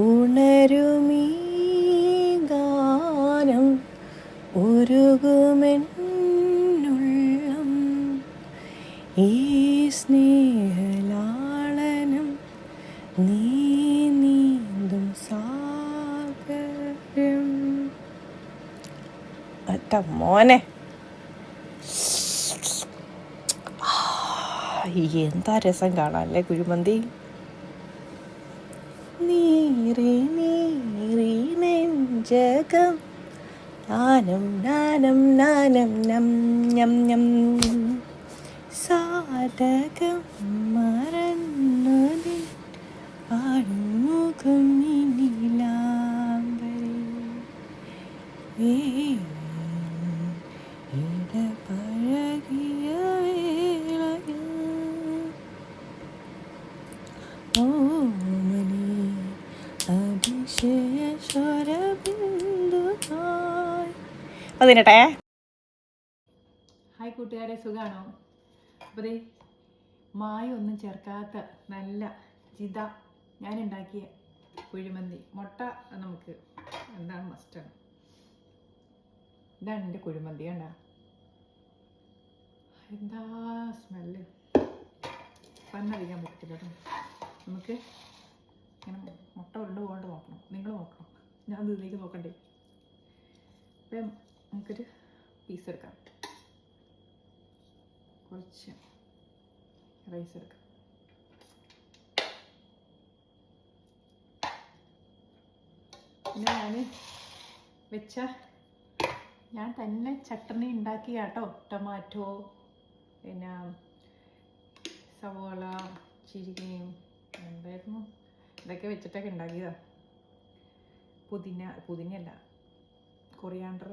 ഉണരുമീ ഗാനം ഉരുകുമെന്നുള്ളം ഈ സ്നേഹലാളനം നീ നീന്തും സാഗരം. അറ്റ മോനെ എന്താ രസം കാണാനല്ലേ കുഴിമന്തി. നീറി നീറി നെഞ്ചകം നാനം നാനം നാനം നം നം നം സാധകം മറന്നു നിൻ പാടുമുഖം നീലാംബരി ഇടപഴകിയ വേളയിൽ ഓമനേ അതിശയ സ്വരബിന്ദുവായി. അതിനട്ടെ. ഹായ് കൂട്ടുകാരെ, സുഖാണോ? അപ്പോൾ മായൊന്നും ചേർക്കാത്ത നല്ല ജിത ഞാൻ ഉണ്ടാക്കിയ കുഴിമന്തി. മുട്ട നമുക്ക് എന്താണ് മസ്റ്റാണ്. ഇതാണ് എൻ്റെ കുഴിമന്തി. കണ്ട എന്താ സ്മെല്ല്. പന്നറിയാൻ പറ്റില്ല കേട്ടോ. നമുക്ക് ഇങ്ങനെ മുട്ട ഉരുണ്ട് പോകാണ്ട് നോക്കണം. നിങ്ങൾ നോക്കണം, ഞാൻ ഇതിലേക്ക് നോക്കണ്ടേ. അപ്പം നമുക്കൊരു പീസ് എടുക്കാം. കുറച്ച് റൈസ് എടുക്കാം. പിന്നെ ഞാൻ തന്നെ ചട്ടണി ഉണ്ടാക്കിയ കേട്ടോ. ടൊമാറ്റോ, പിന്നെ സവോള, ചിരികയും എന്തായിരുന്നു ഇതൊക്കെ വെച്ചിട്ടൊക്കെ ഉണ്ടാക്കിയതാണ്. പുതിനയല്ല, കൊറിയാണ്ടർ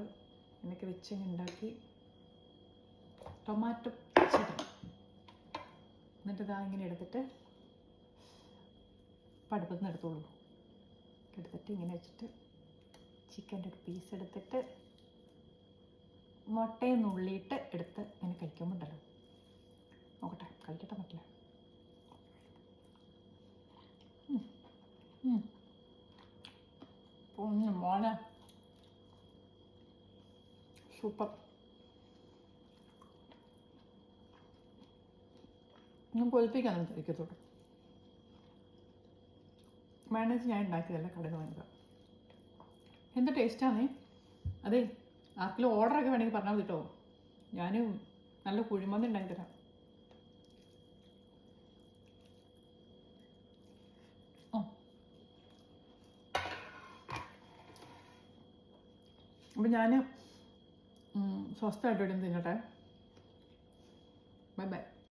എന്നൊക്കെ വെച്ച് ഉണ്ടാക്കി ടൊമാറ്റോ ചട്ടണി. എന്നിട്ട് ഇതാ ഇങ്ങനെ എടുത്തിട്ട് അടുപ്പത്ത് നിന്ന് എടുത്തോളൂ. എടുത്തിട്ട് ഇങ്ങനെ വെച്ചിട്ട് ചിക്കൻ്റെ ഒരു പീസ് എടുത്തിട്ട് മുട്ടയും നുള്ളിയിട്ട് എടുത്ത് ഇങ്ങനെ കഴിക്കുമ്പോൾ ഉണ്ടല്ലോ. നോക്കട്ടെ, കഴിക്കട്ടെ പറ്റില്ല. മോനെ സൂപ്പർ. ഞാൻ പൊലിപ്പിക്കാൻ നമുക്ക് കഴിക്കത്തോട്ട്. മയോണൈസ് ഞാൻ ഉണ്ടാക്കിയതല്ല, കടയിൽ നിന്ന് വാങ്ങിക്കുക. എന്ത് ടേസ്റ്റാണേ. അതെ, ആർക്കെങ്കിലും ഓർഡറൊക്കെ വേണമെങ്കിൽ പറഞ്ഞാൽ മതി കേട്ടോ. ഞാൻ നല്ല കുഴിമന്തി ഉണ്ടാക്കി തരാം. അപ്പം ഞാൻ സ്വസ്ഥമായിട്ട് ഇവിടെ തിന്നട്ടെ. Bye bye.